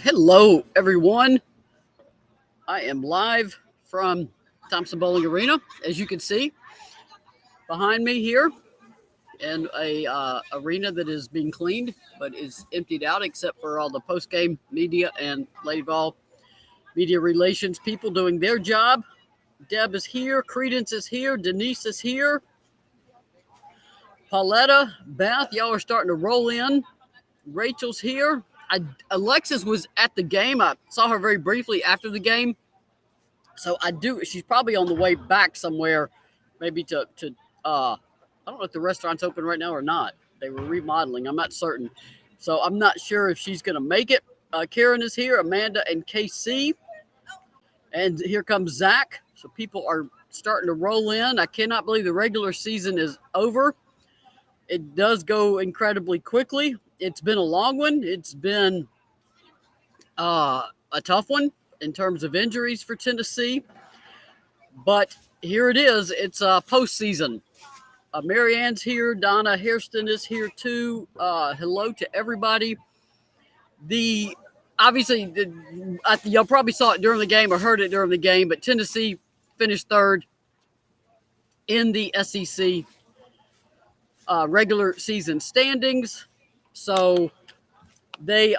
Hello, everyone. I am live from Thompson Bowling Arena, as you can see behind me here, in a arena that is being cleaned, but is emptied out except for all the post-game media and Lady Vol media relations people doing their job. Deb is here, Credence is here, Denise is here, Pauletta, Beth, y'all are starting to roll in. Rachel's here. Alexis was at the game. I saw her very briefly after the game. So she's probably on the way back somewhere, maybe to I don't know if the restaurant's open right now or not. They were remodeling. I'm not certain. So I'm not sure if she's going to make it. Karen is here, Amanda and KC. And here comes Zach. So people are starting to roll in. I cannot believe the regular season is over. It does go incredibly quickly. It's been a long one. It's been a tough one in terms of injuries for Tennessee. But here it is. It's postseason. Marianne's here. Donna Hairston is here too. Hello to everybody. Y'all probably saw it during the game or heard it during the game, but Tennessee finished third in the SEC regular season standings. So they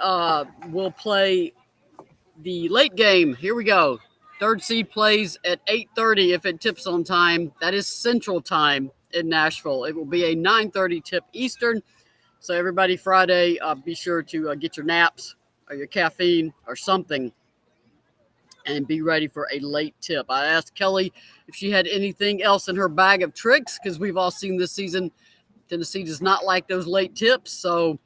will play the late game. Here we go. Third seed plays at 8:30 if it tips on time. That is Central Time in Nashville. It will be a 9:30 tip Eastern. So everybody Friday, be sure to get your naps or your caffeine or something and be ready for a late tip. I asked Kelly if she had anything else in her bag of tricks because we've all seen this season Tennessee does not like those late tips. So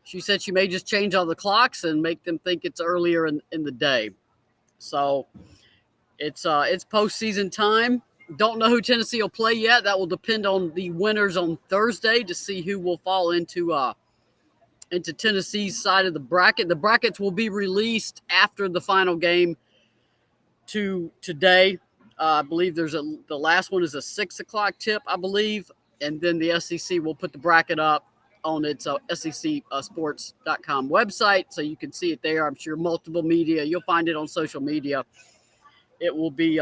she said she may just change all the clocks and make them think it's earlier in the day. So it's postseason time. Don't know who Tennessee will play yet. That will depend on the winners on Thursday to see who will fall into Tennessee's side of the bracket. The brackets will be released after the final game today. I believe the last one is a 6:00 tip, I believe. And then the SEC will put the bracket up on its SECsports.com website. So you can see it there. I'm sure multiple media. You'll find it on social media. It will be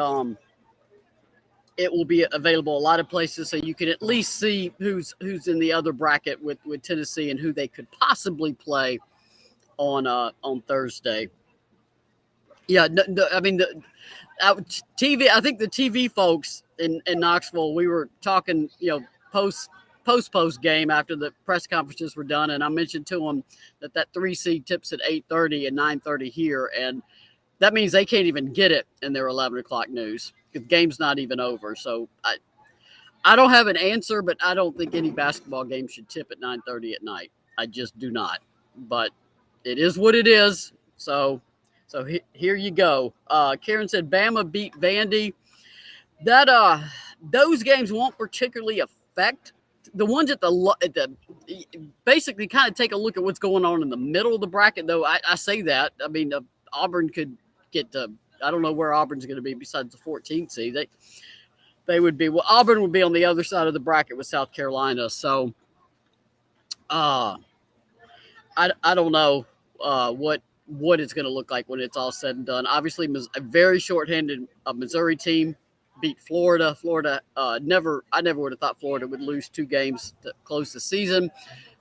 available a lot of places, so you can at least see who's in the other bracket with Tennessee and who they could possibly play on Thursday. Yeah, I mean TV. I think the TV folks in Knoxville. We were talking, post game after the press conferences were done, and I mentioned to them that 3 seed tips at 8:30 and 9:30 here, and that means they can't even get it in their 11 o'clock news. The game's not even over. So I don't have an answer, but I don't think any basketball game should tip at 9:30 at night. I just do not. But it is what it is. So here you go. Karen said Bama beat Vandy. That those games won't particularly affect the ones at the basically kind of take a look at what's going on in the middle of the bracket. Though I say that, I mean Auburn could get to. I don't know where Auburn's going to be besides the 14th seed. They would be. Well, Auburn would be on the other side of the bracket with South Carolina. So, I don't know what it's going to look like when it's all said and done. Obviously, a very shorthanded Missouri team beat Florida. I never would have thought Florida would lose 2 games to close the season.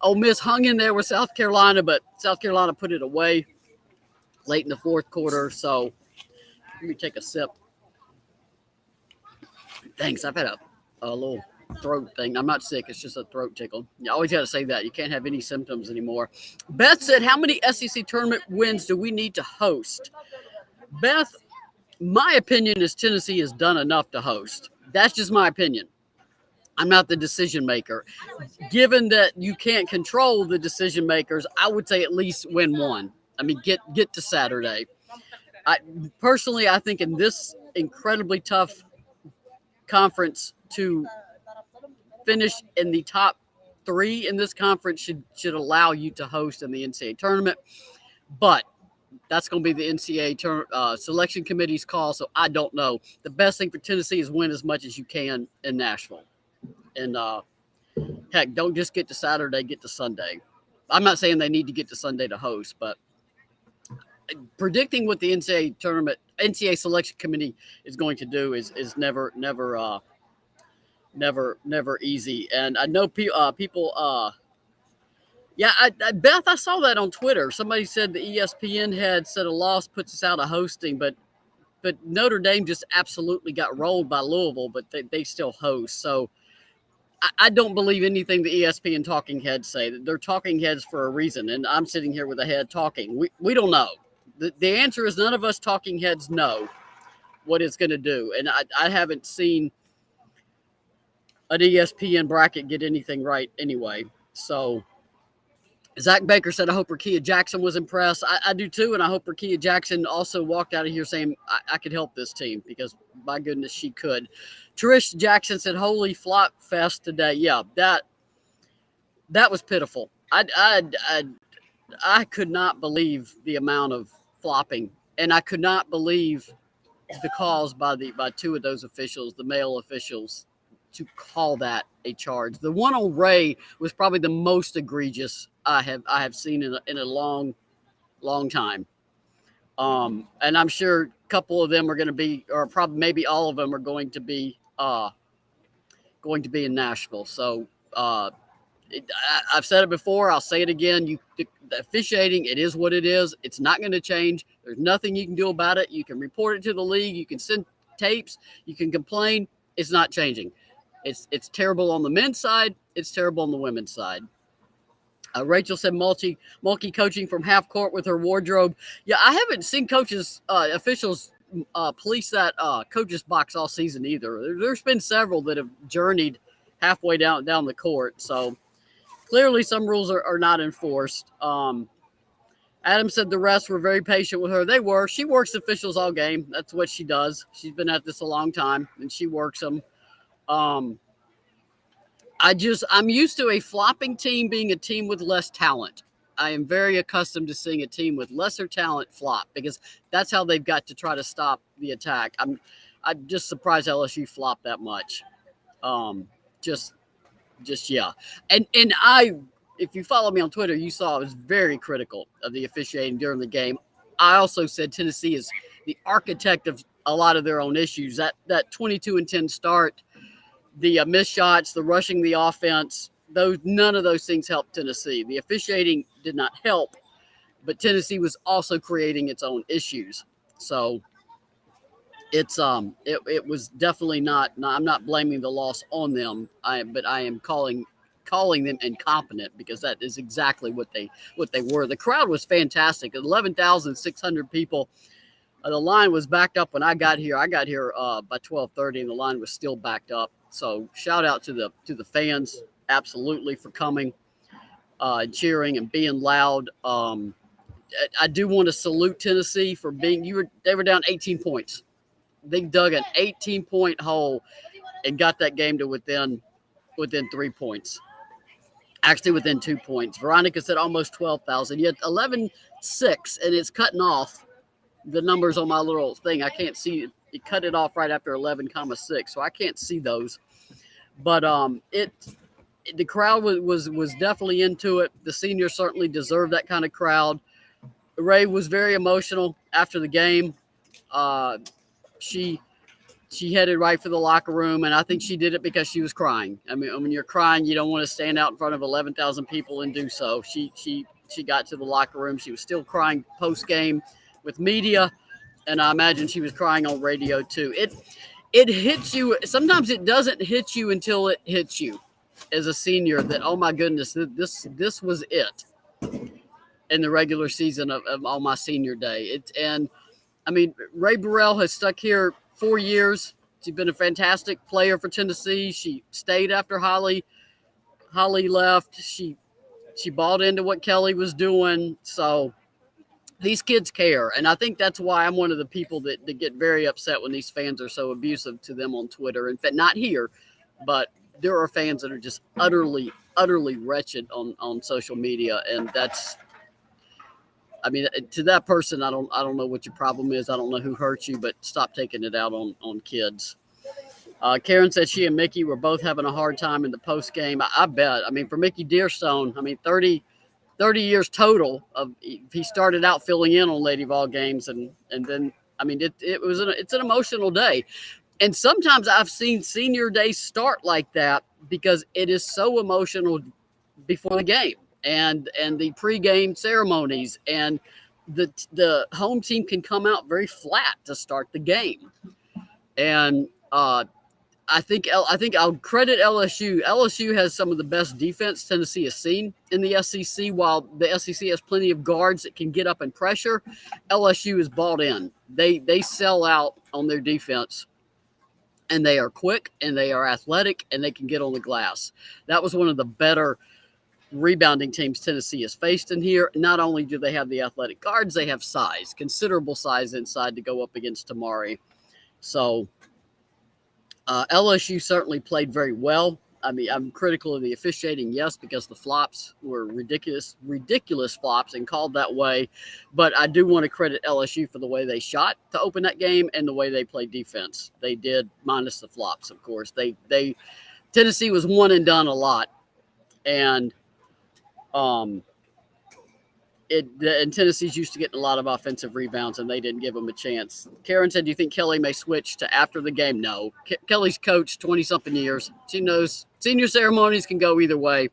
Ole Miss hung in there with South Carolina, but South Carolina put it away late in the fourth quarter. So let me take a sip. Thanks. I've had a little throat thing. I'm not sick. It's just a throat tickle. You always got to say that. You can't have any symptoms anymore. Beth said, how many SEC tournament wins do we need to host? Beth, my opinion is Tennessee has done enough to host. That's just my opinion. I'm not the decision maker. Given that you can't control the decision makers, I would say at least win one. I mean, get to Saturday. I think in this incredibly tough conference to finish in the top 3 in this conference should allow you to host in the NCAA tournament. But that's going to be the NCAA selection committee's call, so I don't know. The best thing for Tennessee is win as much as you can in Nashville. And, heck, don't just get to Saturday, get to Sunday. I'm not saying they need to get to Sunday to host, but predicting what the NCAA selection committee is going to do is never easy. And I know people. Yeah, Beth, I saw that on Twitter. Somebody said the ESPN had said a loss puts us out of hosting, but Notre Dame just absolutely got rolled by Louisville, but they still host. So I don't believe anything the ESPN talking heads say. They're talking heads for a reason, and I'm sitting here with a head talking. We don't know. The answer is none of us talking heads know what it's going to do, and I haven't seen an ESPN bracket get anything right anyway. So Zach Baker said, I hope Rakia Jackson was impressed. I do too, and I hope Rakia Jackson also walked out of here saying, I could help this team, because, my goodness, she could. Trish Jackson said, holy flop fest today. Yeah, that was pitiful. I could not believe the amount of flopping, and I could not believe the calls by two of those officials, the male officials, to call that a charge. The one on Ray was probably the most egregious I have seen in a long time. And I'm sure a couple of them are going to be, or probably maybe all of them are going to be in Nashville. So I've said it before. I'll say it again. The officiating, it is what it is. It's not going to change. There's nothing you can do about it. You can report it to the league. You can send tapes. You can complain. It's not changing. It's terrible on the men's side. It's terrible on the women's side. Rachel said Mulkey coaching from half court with her wardrobe. Yeah, I haven't seen officials police that coaches box all season either. There's been several that have journeyed halfway down the court. So clearly some rules are not enforced. Adam said the refs were very patient with her. They were. She works officials all game. That's what she does. She's been at this a long time, and she works them. I'm used to a flopping team being a team with less talent. I am very accustomed to seeing a team with lesser talent flop, because that's how they've got to try to stop the attack. I'm just surprised LSU flopped that much. Yeah. And if you follow me on Twitter, you saw I was very critical of the officiating during the game. I also said Tennessee is the architect of a lot of their own issues. That 22-10 start, the missed shots, the rushing the offense, none of those things helped Tennessee. The officiating did not help, but Tennessee was also creating its own issues. So it was definitely not. I'm not blaming the loss on them. But I am calling them incompetent, because that is exactly what they were. The crowd was fantastic. 11,600 people. The line was backed up when I got here. I got here by 12:30, and the line was still backed up. So shout out to the fans, absolutely, for coming, cheering and being loud. I do want to salute Tennessee for they were down 18 points. They dug an 18-point hole and got that game to within 3 points. Actually, within 2 points. Veronica said almost 12,000. Yet 11.6, and it's cutting off the numbers on my little thing. I can't see it. It cut it off right after 11,6, so I can't see those. But the crowd was definitely into it. The seniors certainly deserve that kind of crowd. Ray was very emotional after the game. She headed right for the locker room, and I think she did it because she was crying. I mean, when you're crying, you don't want to stand out in front of 11,000 people and do so. She got to the locker room. She was still crying post-game with media, and I imagine she was crying on radio too. It hits you. Sometimes it doesn't hit you until it hits you as a senior that, oh my goodness, this was it in the regular season of on my senior day. And I mean, Ray Burrell has stuck here 4 years. She's been a fantastic player for Tennessee. She stayed after Holly left. She bought into what Kelly was doing. So these kids care. And I think that's why I'm one of the people that get very upset when these fans are so abusive to them on Twitter. In fact, not here, but there are fans that are just utterly wretched on social media. And that's, I mean, to that person, I don't know what your problem is. I don't know who hurt you, but stop taking it out on kids. Karen said she and Mickey were both having a hard time in the post game. I bet. I mean, for Mickey Dearstone, I mean, 30 30 years total. He started out filling in on Lady Vol games, and then I mean it's an emotional day. And sometimes I've seen senior days start like that because it is so emotional before the game and the pregame ceremonies, and the home team can come out very flat to start the game. And I think I'll credit LSU. LSU has some of the best defense Tennessee has seen in the SEC. While the SEC has plenty of guards that can get up and pressure, LSU is bought in. They sell out on their defense. And they are quick, and they are athletic, and they can get on the glass. That was one of the better rebounding teams Tennessee has faced in here. Not only do they have the athletic guards, they have size, considerable size inside to go up against Tamari. So LSU certainly played very well. I mean, I'm critical of the officiating, yes, because the flops were ridiculous flops and called that way. But I do want to credit LSU for the way they shot to open that game and the way they played defense. They did, minus the flops, of course. Tennessee was one and done a lot, and and Tennessee's used to getting a lot of offensive rebounds, and they didn't give them a chance. Karen said, do you think Kelly may switch to after the game? No. Kelly's coached 20-something years. She knows senior ceremonies can go either way.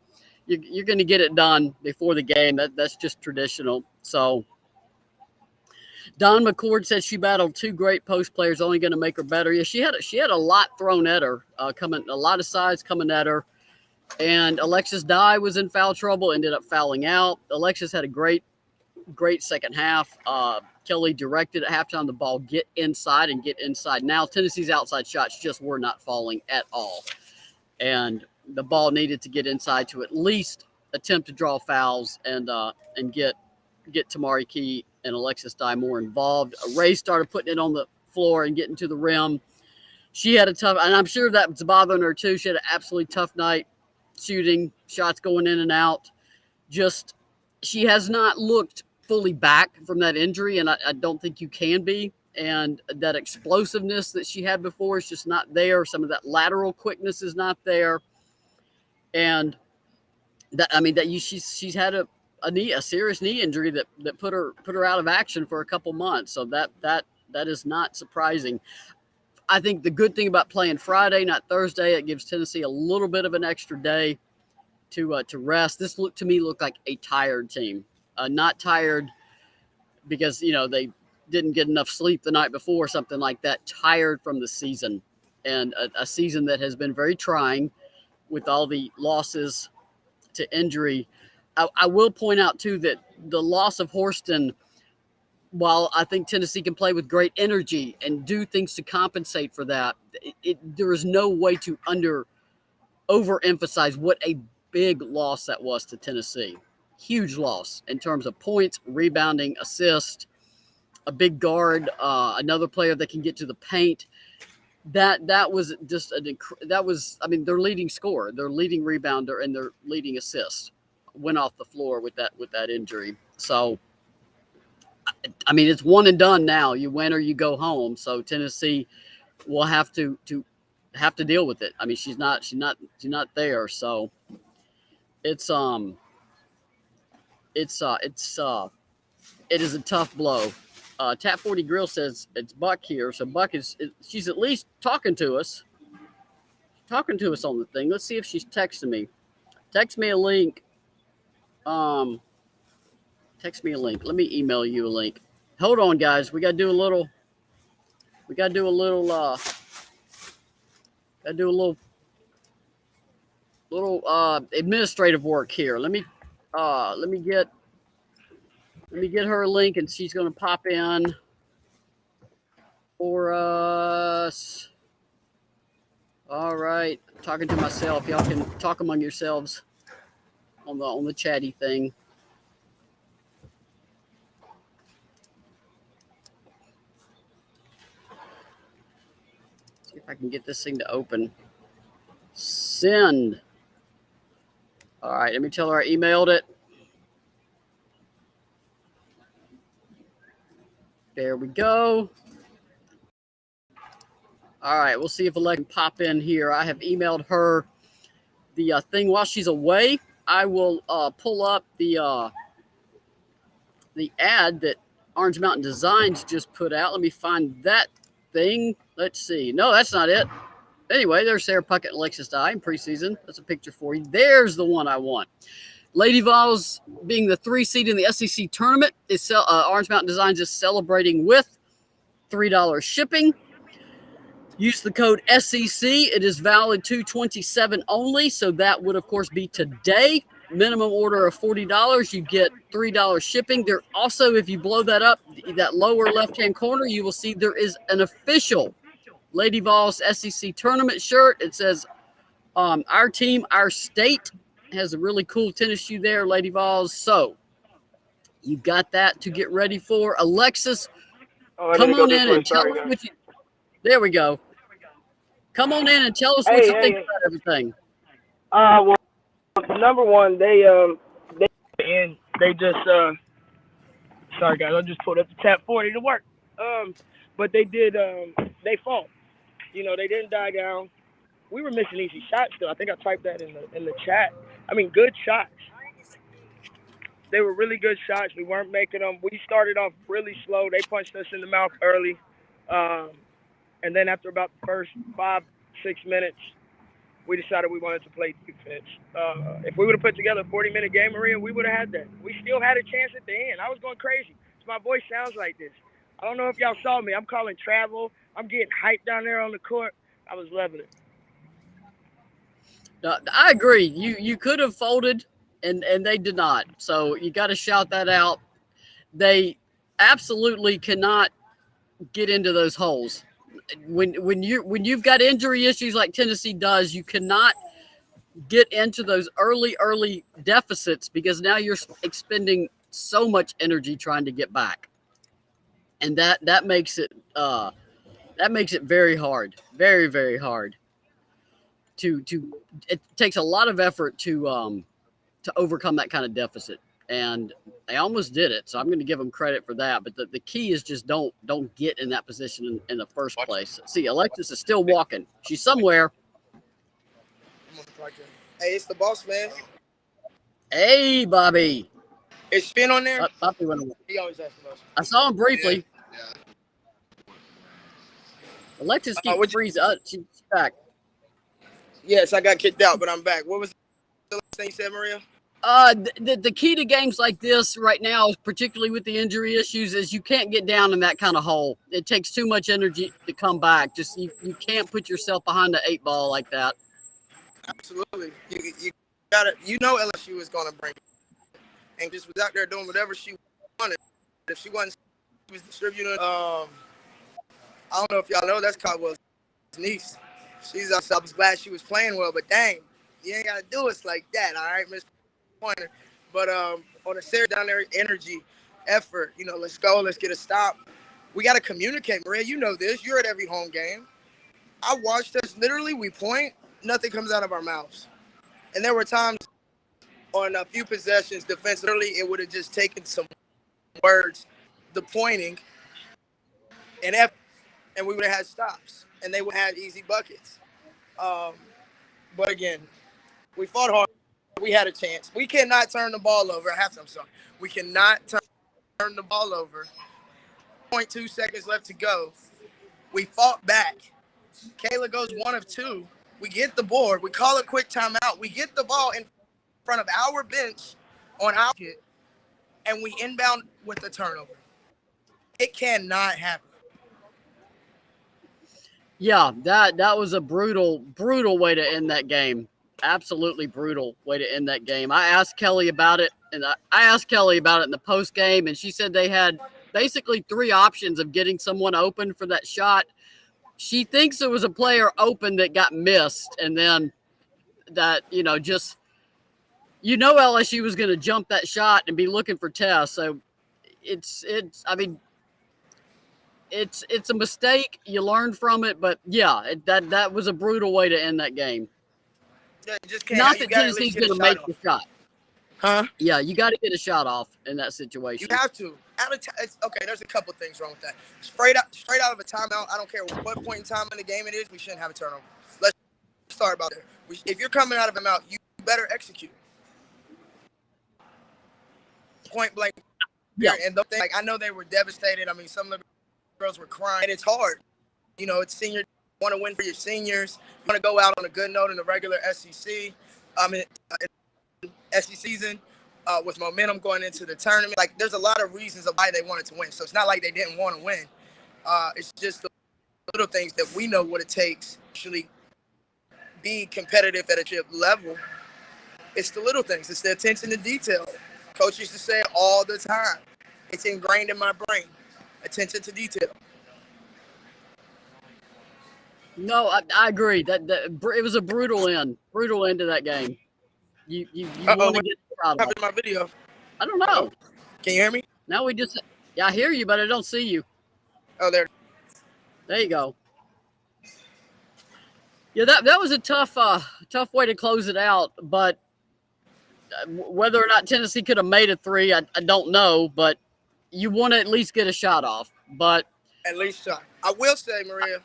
You're going to get it done before the game. That's just traditional. So Don McCord said she battled two great post players, only going to make her better. Yeah, she had a lot thrown at her, a lot of sides coming at her. And Alexis Dye was in foul trouble, ended up fouling out. Alexis had a great second half. Kelly directed at halftime the ball, get inside. Now Tennessee's outside shots just were not falling at all. And the ball needed to get inside to at least attempt to draw fouls and get Tamari Key and Alexis Dye more involved. Ray started putting it on the floor and getting to the rim. She had a tough, and I'm sure that was bothering her too. She had an absolutely tough night. Shooting, shots going in and out. Just, she has not looked fully back from that injury, and I don't think you can be. And that explosiveness that she had before is just not there. Some of that lateral quickness is not there. And she's had a serious knee injury that put her out of action for a couple months. So that is not surprising. I think the good thing about playing Friday, not Thursday, it gives Tennessee a little bit of an extra day to rest. This looked like a tired team, not tired because they didn't get enough sleep the night before, something like that. Tired from the season, and a season that has been very trying with all the losses to injury. I will point out too that the loss of Horston, while I think Tennessee can play with great energy and do things to compensate for that, there is no way to overemphasize what a big loss that was to Tennessee. Huge loss in terms of points, rebounding, assist, a big guard, another player that can get to the paint. That was just their leading scorer, their leading rebounder, and their leading assist went off the floor with that injury. So it's one and done now. You win or you go home. So Tennessee will have to deal with it. She's not there. So it is a tough blow. Tap 40 Grill says it's Buck here. So Buck she's at least talking to us on the thing. Let's see if she's texting me. Text me a link. Text me a link. Let me email you a link. Hold on, guys. We gotta do a little administrative work here. Let me get her a link, and she's gonna pop in for us. All right. I'm talking to myself. Y'all can talk among yourselves on the chatty thing. See if I can get this thing to open. Send. All right, let me tell her I emailed it. There we go. All right, we'll see if Alexa can pop in here. I have emailed her the thing while she's away. I will pull up the ad that Orange Mountain Designs just put out. Let me find that thing. Let's see. No, that's not it. Anyway, there's Sarah Puckett and Alexis Dye in preseason. That's a picture for you. There's the one I want. Lady Vols being the 3 seed in the SEC tournament. Orange Mountain Designs is celebrating with $3 shipping. Use the code SEC. It is valid 2/27 only, so that would, of course, be today. Minimum order of $40. You get $3 shipping. There also, if you blow that up, that lower left-hand corner, you will see there is an official Lady Vols SEC tournament shirt. It says, our team, our state. Has a really cool tennis shoe there, Lady Vols. So you've got that to get ready for. Alexis, come on in and tell us what you. There we go. Come on in and tell us what you think about everything. Well, number one, they just sorry guys, I just pulled up the tap 40 to work. But they did they fought. You know, they didn't die down. We were missing easy shots still. I think I typed that in the chat. I mean, good shots. They were really good shots. We weren't making them. We started off really slow. They punched us in the mouth early. And then after about the first 5-6 minutes, we decided we wanted to play defense. If we would have put together a 40-minute game, Maria, we would have had that. We still had a chance at the end. I was going crazy. My voice sounds like this. I don't know if y'all saw me. I'm calling travel. I'm getting hyped down there on the court. I was loving it. I agree. You could have folded, and they did not. So you got to shout that out. They absolutely cannot get into those holes. When you've got injury issues like Tennessee does, you cannot get into those early deficits because now you're expending so much energy trying to get back, and that makes it very hard, very, very hard. It takes a lot of effort to overcome that kind of deficit, and they almost did it. So I'm going to give them credit for that. But the key is just don't get in that position in the first place. See, Alexis is still walking. She's somewhere. Hey, it's the boss, man. Hey, Bobby. Is Spin on there? Bobby went away. He always asks us. I saw him briefly. Yeah. Alexis keeps freezing. She's back. Yes, I got kicked out, but I'm back. What was the last thing you said, Maria? The key to games like this right now, particularly with the injury issues, is you can't get down in that kind of hole. It takes too much energy to come back. Just you can't put yourself behind the 8 ball like that. Absolutely. You got it. You know LSU is going to bring it. And just was out there doing whatever she wanted. If she wasn't, she was distributing. I don't know if y'all know, that's Caldwell's niece. She's also, I was glad she was playing well, but dang, you ain't got to do us like that, all right, Miss Pointer. But on a Sarah down there energy, effort, you know, let's go, let's get a stop. We got to communicate, Maria. You know this. You're at every home game. I watched us. Literally, we point, nothing comes out of our mouths. And there were times on a few possessions, defensively, it would have just taken some words, the pointing, and effort, and we would have had stops. And they would have had easy buckets. But again, we fought hard. We had a chance. We cannot turn the ball over. I'm sorry. We cannot turn the ball over. 0.2 seconds left to go. We fought back. Kayla goes 1 of 2. We get the board. We call a quick timeout. We get the ball in front of our bench on our kit, and we inbound with the turnover. It cannot happen. Yeah, that was a brutal way to end that game. Absolutely brutal way to end that game. I asked Kelly about it, and I asked Kelly about it in the post game, and she said they had basically 3 options of getting someone open for that shot. She thinks there was a player open that got missed, and then that, just LSU was going to jump that shot and be looking for Tess. So it's a mistake. You learn from it, but yeah, that was a brutal way to end that game. Yeah, just can't. Not that Tennessee's going to make the shot. Huh? Yeah, you got to get a shot off in that situation. You have to. Okay, there's a couple things wrong with that. Straight out of a timeout, I don't care what point in time in the game it is, we shouldn't have a turnover. Let's start about there. If you're coming out of a timeout, you better execute. point blank. Yeah. And those things, like, I know they were devastated. I mean, some of the girls were crying. And it's hard. You know, it's senior. You want to win for your seniors. You want to go out on a good note in the regular SEC. SEC season with momentum going into the tournament. Like, there's a lot of reasons of why they wanted to win. So it's not like they didn't want to win. It's just the little things that we know what it takes to actually be competitive at a chip level. It's the little things. It's the attention to detail. Coach used to say it all the time. It's ingrained in my brain. Attention to detail. No, I agree. That it was a brutal end to that game. You want to get what happened in my video? I don't know. Can you hear me? Now I hear you, but I don't see you. Oh, there. There you go. Yeah, that was a tough way to close it out. But whether or not Tennessee could have made a 3, I don't know. But you want to at least get a shot off. But at least shot. I will say, Maria.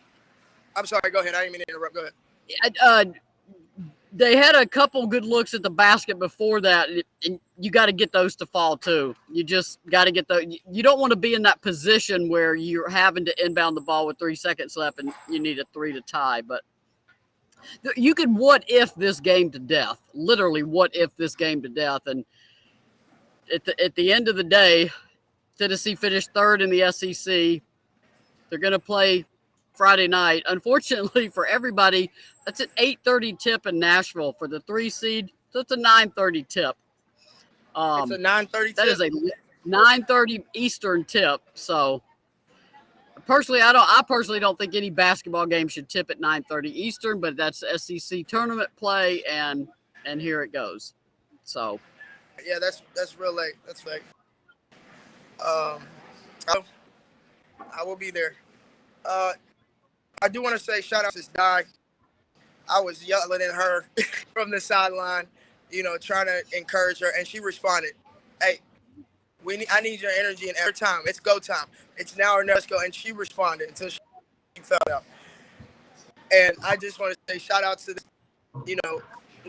I'm sorry. Go ahead. I didn't mean to interrupt. Go ahead. They had a couple good looks at the basket before that, and you got to get those to fall too. You just got to get those. You don't want to be in that position where you're having to inbound the ball with 3 seconds left and you need a 3 to tie. But you could what if this game to death, literally what if this game to death. And at the end of the day, Tennessee finished 3rd in the SEC. They're going to play Friday night. Unfortunately for everybody, that's an 8:30 tip in Nashville for the 3 seed. So it's a 9:30 tip. It's a 9:30 tip? That is a 9:30 Eastern tip. So personally, I personally don't think any basketball game should tip at 9:30 Eastern, but that's SEC tournament play, and here it goes. So yeah, that's real late. That's fake. I will be there. I do want to say shout out to Di. I was yelling at her from the sideline, you know, trying to encourage her, and she responded, "Hey, I need your energy and every time. It's go time. It's now or never. Let's go." And she responded until she fell out. And I just want to say shout out to, you know,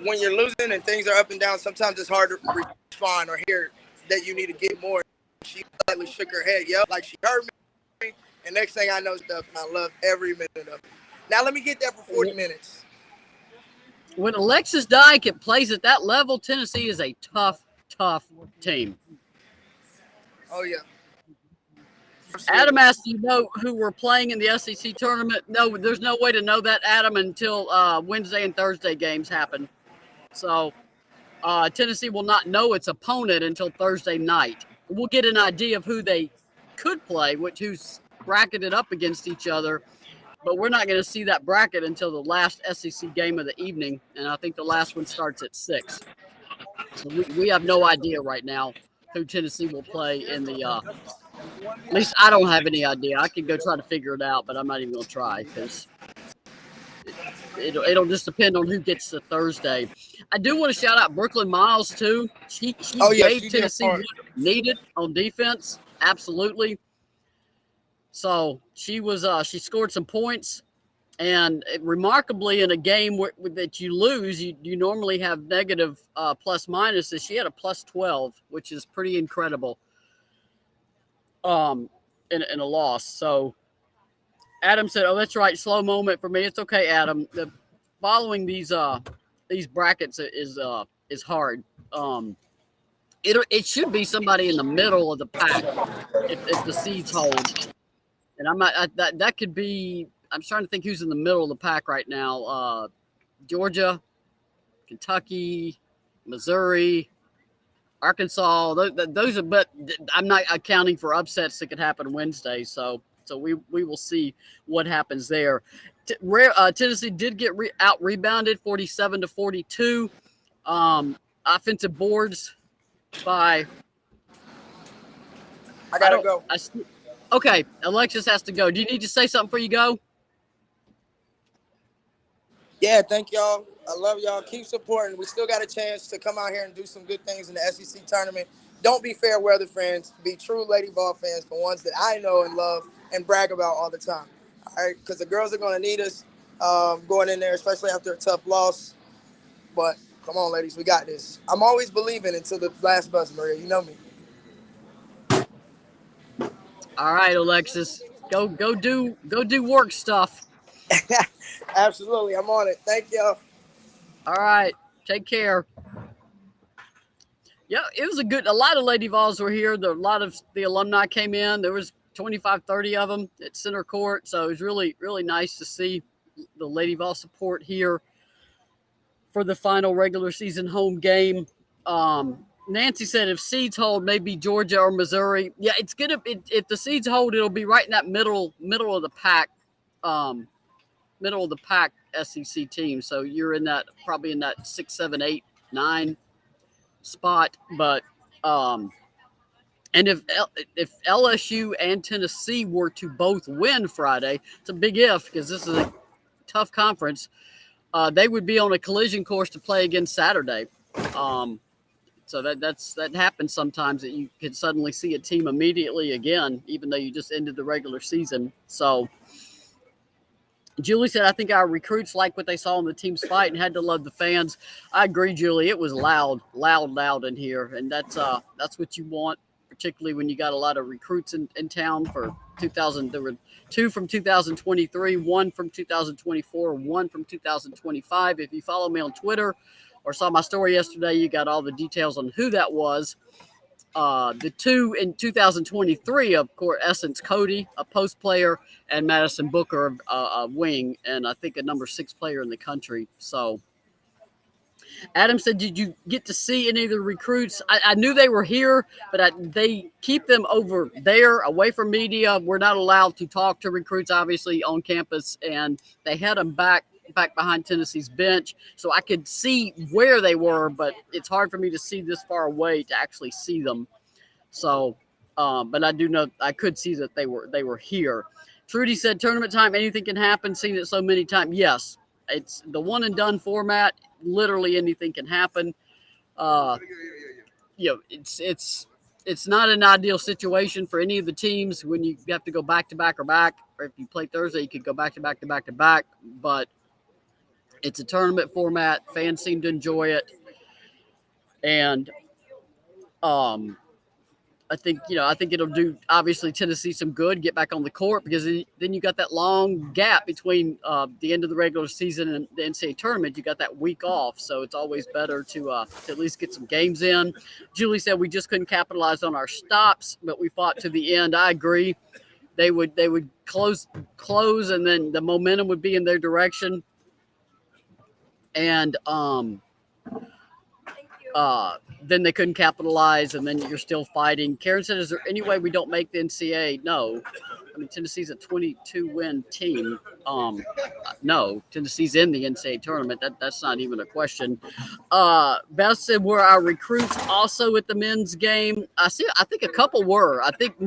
when you're losing and things are up and down, sometimes it's hard to respond or hear that you need to get more. She slightly shook her head, like she heard me. And next thing I know, stuff. I love every minute of it. Now let me get there for 40 minutes. When Alexis Dyke plays at that level, Tennessee is a tough team. Oh, yeah. Adam asked, you know who we're playing in the SEC tournament? No, there's no way to know that, Adam, until Wednesday and Thursday games happen. So Tennessee will not know its opponent until Thursday night. We'll get an idea of who they could play, who's bracketed up against each other. But we're not going to see that bracket until the last SEC game of the evening, and I think the last one starts at 6. So we have no idea right now who Tennessee will play in the at least I don't have any idea. I could go try to figure it out, but I'm not even going to try because it'll just depend on who gets to Thursday. I do want to shout out Brooklyn Miles, too. She gave Tennessee what it needed on defense. Absolutely. So she scored some points, and remarkably in a game that you lose, you normally have negative plus minuses. She had a plus 12, which is pretty incredible in a loss. So Adam said, "Oh, that's right, slow moment for me." It's okay, Adam. Following these brackets is hard. It should be somebody in the middle of the pack if the seeds hold. And that could be. I'm trying to think who's in the middle of the pack right now. Georgia, Kentucky, Missouri, Arkansas. Those are, but I'm not accounting for upsets that could happen Wednesday. So we will see what happens there. Tennessee did get out rebounded 47-42. Offensive boards by. I gotta go. Okay, Alexis has to go. Do you need to say something before you go? Yeah, thank y'all. I love y'all. Keep supporting. We still got a chance to come out here and do some good things in the SEC tournament. Don't be fair weather fans. Be true Lady Vol fans, the ones that I know and love and brag about all the time. All right, because the girls are going to need us going in there, especially after a tough loss. But come on, ladies, we got this. I'm always believing until the last buzz, Maria. You know me. All right, Alexis, go do work stuff. Absolutely, I'm on it. Thank y'all. All right, take care. Yeah, it was a lot of Lady Vols were here. A lot of the alumni came in. There was 25, 30 of them at center court. So it was really, really nice to see the Lady Vol support here for the final regular season home game. Nancy said if seeds hold, maybe Georgia or Missouri. Yeah, it's gonna. If the seeds hold, it'll be right in that middle of the pack, middle of the pack SEC team. So you're probably in that 6, 7, 8, 9 spot. But and if LSU and Tennessee were to both win Friday, it's a big if because this is a tough conference. They would be on a collision course to play again Saturday. So that happens sometimes that you can suddenly see a team immediately again, even though you just ended the regular season. So Julie said, I think our recruits like what they saw in the team's fight and had to love the fans. I agree, Julie. It was loud in here. And that's what you want, particularly when you got a lot of recruits in town for 2000. There were 2 from 2023, 1 from 2024, 1 from 2025. If you follow me on Twitter or saw my story yesterday, you got all the details on who that was. The 2 in 2023, of course, Essence Cody, a post player, and Madison Booker, a wing, and I think a number 6 player in the country. So Adam said, did you get to see any of the recruits? I knew they were here, but they keep them over there, away from media. We're not allowed to talk to recruits, obviously, on campus, and they had them back behind Tennessee's bench, so I could see where they were, but it's hard for me to see this far away to actually see them. So, but I do know I could see that they were here. Trudy said, tournament time, anything can happen. Seen it so many times. Yes, it's the one and done format. Literally anything can happen. It's not an ideal situation for any of the teams when you have to go back to back, or if you play Thursday, you could go back to back. But it's a tournament format. Fans seem to enjoy it. And I think it'll do obviously Tennessee some good, get back on the court, because then you got that long gap between the end of the regular season and the NCAA tournament. You got that week off. So it's always better to at least get some games in. Julie said we just couldn't capitalize on our stops, but we fought to the end. I agree. They would close and then the momentum would be in their direction. And then they couldn't capitalize, and then you're still fighting. Karen said, is there any way we don't make the NCAA? No. I mean, Tennessee's a 22-win team. No, Tennessee's in the NCAA tournament. That's not even a question. Beth said, were our recruits also at the men's game? I think a couple were. I think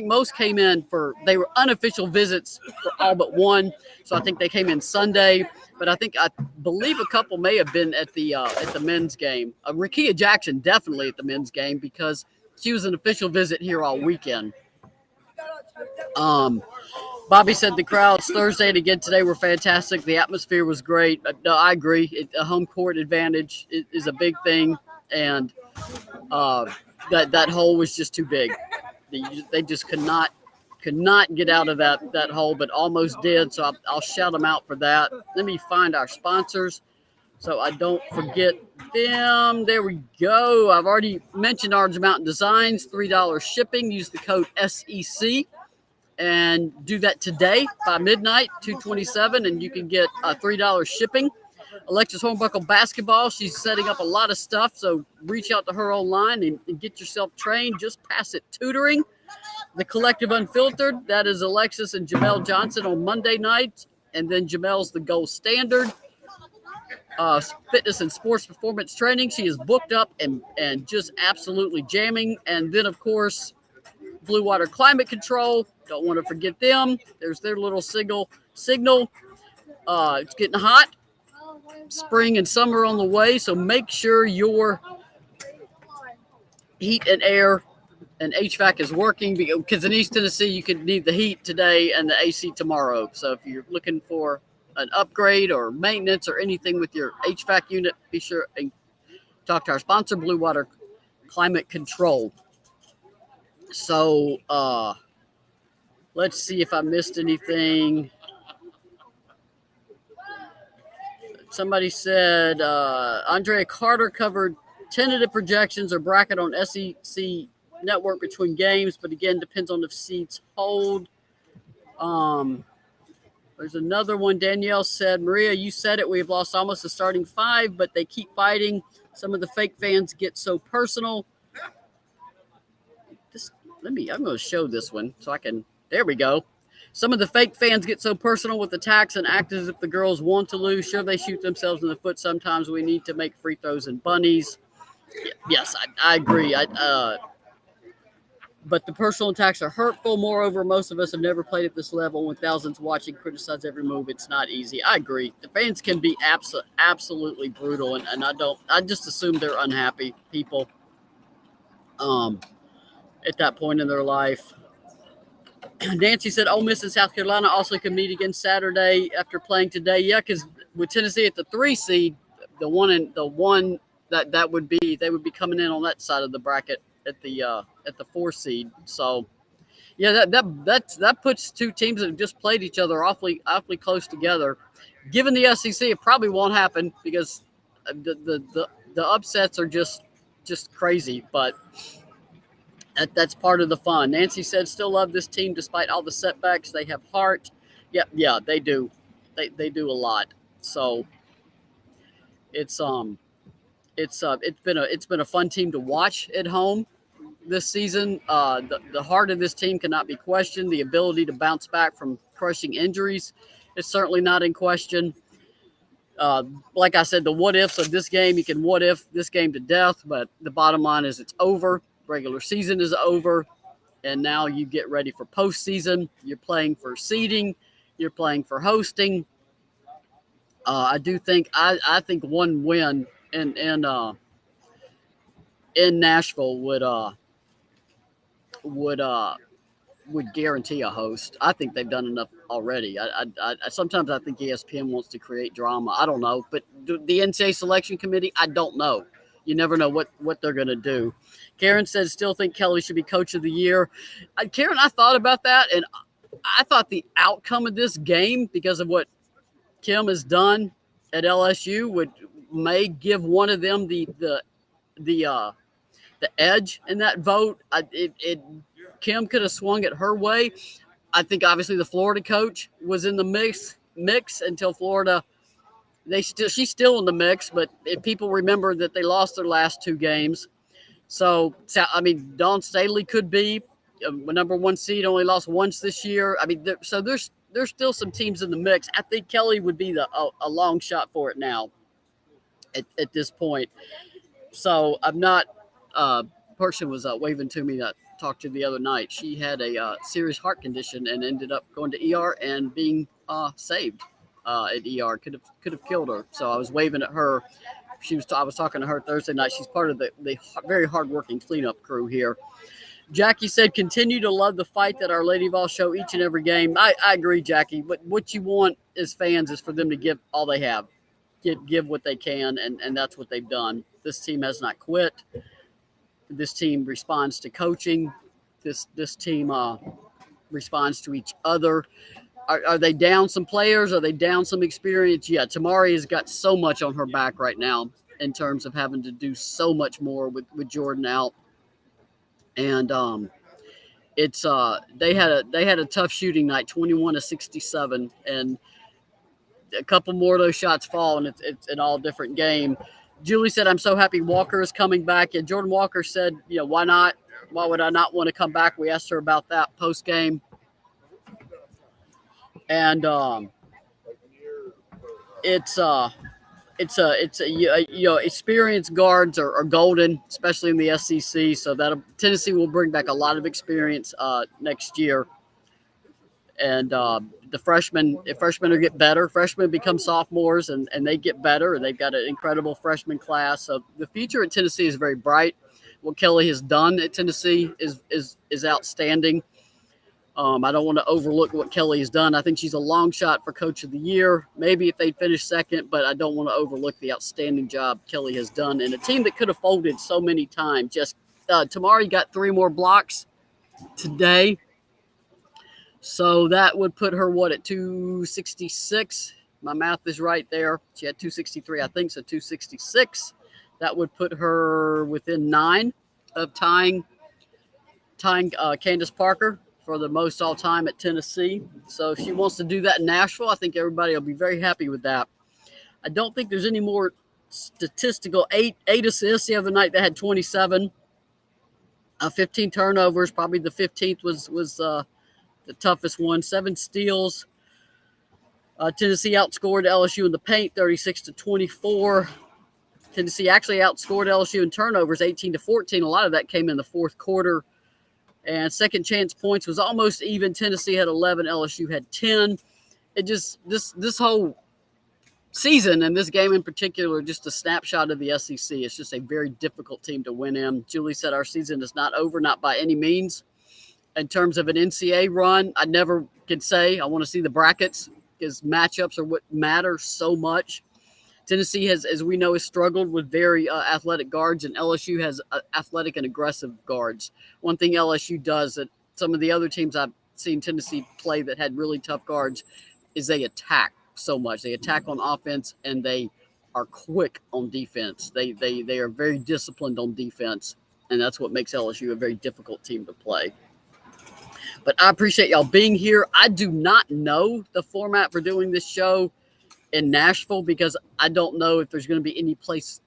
most came in they were unofficial visits for all but one. So I think they came in Sunday, but I believe a couple may have been at the men's game. Rakia Jackson definitely at the men's game because she was an official visit here all weekend. Bobby said the crowds Thursday and again today were fantastic. The atmosphere was great. No, I agree. A home court advantage is a big thing, and that hole was just too big. They just could not get out of that hole, but almost did. So I'll shout them out for that. Let me find our sponsors so I don't forget them. There we go. I've already mentioned Orange Mountain Designs, $3 shipping. Use the code SEC and do that today by midnight, 2/27, and you can get $3 shipping. Alexis Hornbuckle basketball. She's setting up a lot of stuff, so reach out to her online and get yourself trained. Just pass it tutoring. The Collective Unfiltered, that is Alexis and Jamel Johnson on Monday nights, and then Jamel's the gold standard. Fitness and sports performance training. She is booked up and just absolutely jamming. And then, of course, Blue Water Climate Control. Don't want to forget them. There's their little signal. It's getting hot. Spring and summer on the way, so make sure your heat and air and HVAC is working, because in East Tennessee you could need the heat today and the AC tomorrow. So if you're looking for an upgrade or maintenance or anything with your HVAC unit, be sure and talk to our sponsor, Blue Water Climate Control. So let's see if I missed anything. Somebody said Andrea Carter covered tentative projections or bracket on SEC Network between games, but again, depends on if seats hold. There's another one. Danielle said, Maria, you said it. We've lost almost the starting five, but they keep fighting. Some of the fake fans get so personal. I'm going to show this one so I can. There we go. Some of the fake fans get so personal with attacks and act as if the girls want to lose. Sure, they shoot themselves in the foot sometimes. We need to make free throws and bunnies. Yes, I agree. But the personal attacks are hurtful. Moreover, most of us have never played at this level. When thousands watching criticize every move, it's not easy. I agree. The fans can be absolutely brutal, and I just assume they're unhappy people at that point in their life. Nancy said, Ole Miss and South Carolina also can meet again Saturday after playing today. Yeah, because with Tennessee at the 3 seed, the one that would be, they would be coming in on that side of the bracket at the 4 seed. So yeah, that puts two teams that have just played each other awfully close together. Given the SEC, it probably won't happen because the upsets are just crazy, but that's part of the fun. Nancy said, still love this team despite all the setbacks. They have heart. Yeah, they do. They do a lot. So it's been a fun team to watch at home this season. The heart of this team cannot be questioned. The ability to bounce back from crushing injuries is certainly not in question. Like I said, the what ifs of this game, you can what if this game to death, but the bottom line is it's over. Regular season is over, and now you get ready for postseason. You're playing for seeding. You're playing for hosting. I think one win in Nashville would guarantee a host. I think they've done enough already. I sometimes I think ESPN wants to create drama. I don't know, but the NCAA selection committee, I don't know. You never know what they're going to do. Karen says, still think Kelly should be coach of the year. Karen, I thought about that, and I thought the outcome of this game, because of what Kim has done at LSU, may give one of them the edge in that vote. Kim could have swung it her way. I think obviously the Florida coach was in the mix until Florida. She's still in the mix, but if people remember that they lost their last 2 games. So I mean, Dawn Staley could be a number 1 seed, only lost once this year. I mean, there's still some teams in the mix. I think Kelly would be a long shot for it now at this point. So I'm not. Person was waving to me that I talked to the other night. She had a serious heart condition and ended up going to ER and being saved at ER. Could have killed her. So I was waving at her. I was talking to her Thursday night. She's part of the very hardworking cleanup crew here. Jackie said, continue to love the fight that our Lady Vol show each and every game. I agree, Jackie. But what you want as fans is for them to give all they have. Give what they can, and that's what they've done. This team has not quit. This team responds to coaching. This team responds to each other. Are they down some players? Are they down some experience? Yeah, Tamari has got so much on her back right now in terms of having to do so much more with Jordan out. And it's they had a tough shooting night, 21-67, and a couple more of those shots fall, and it's an all different game. Julie said, I'm so happy Walker is coming back. And Jordan Walker said, why not? Why would I not want to come back? We asked her about that post game. And experienced guards are golden, especially in the SEC. So that Tennessee will bring back a lot of experience next year. And the freshmen are get better. Freshmen become sophomores, and they get better. And they've got an incredible freshman class. So the future at Tennessee is very bright. What Kelly has done at Tennessee is outstanding. I don't want to overlook what Kelly has done. I think she's a long shot for Coach of the Year. Maybe if they finish second, but I don't want to overlook the outstanding job Kelly has done. And a team that could have folded so many times. Just Tamari got 3 more blocks today. So that would put her, at 266? My math is right there. She had 263, I think, so 266. That would put her within 9 of tying Candace Parker for the most all time at Tennessee. So if she wants to do that in Nashville, I think everybody will be very happy with that. I don't think there's any more statistical. Eight assists the other night. They had 27, 15 turnovers. Probably the 15th was the toughest one. 7 steals. Tennessee outscored LSU in the paint, 36-24. Tennessee actually outscored LSU in turnovers, 18-14. A lot of that came in the fourth quarter. And second chance points was almost even. Tennessee had 11, LSU had 10. It just this whole season and this game in particular, just a snapshot of the SEC. It's just a very difficult team to win in. Julie said our season is not over, not by any means. In terms of an NCAA run, I never could say. I want to see the brackets because matchups are what matter so much. Tennessee has, as we know, has struggled with very athletic guards, and LSU has athletic and aggressive guards. One thing LSU does that some of the other teams I've seen Tennessee play that had really tough guards is they attack so much. They attack on offense, and they are quick on defense. They are very disciplined on defense, and that's what makes LSU a very difficult team to play. But I appreciate y'all being here. I do not know the format for doing this show in Nashville because I don't know if there's going to be any place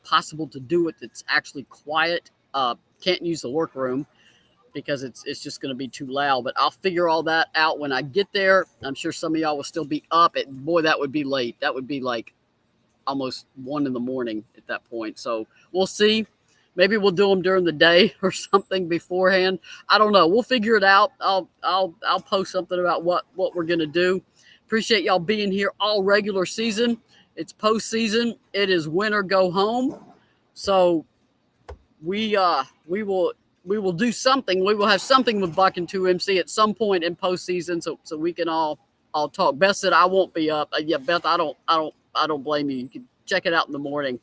possible to do it that's actually quiet. Can't use the workroom because it's just going to be too loud. But I'll figure all that out when I get there. I'm sure some of y'all will still be up. Boy, that would be late. That would be like almost 1 a.m. at that point. So we'll see. Maybe we'll do them during the day or something beforehand. I don't know. We'll figure it out. I'll post something about what we're going to do. Appreciate y'all being here all regular season. It's postseason. It is win or go home. So we will do something. We will have something with Buck and 2MC at some point in postseason, so we can all talk. Beth said I won't be up. Yeah, Beth, I don't blame you. You can check it out in the morning.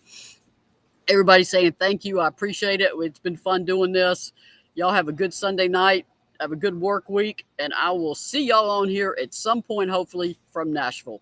Everybody saying thank you. I appreciate it. It's been fun doing this. Y'all have a good Sunday night. Have a good work week, and I will see y'all on here at some point, hopefully, from Nashville.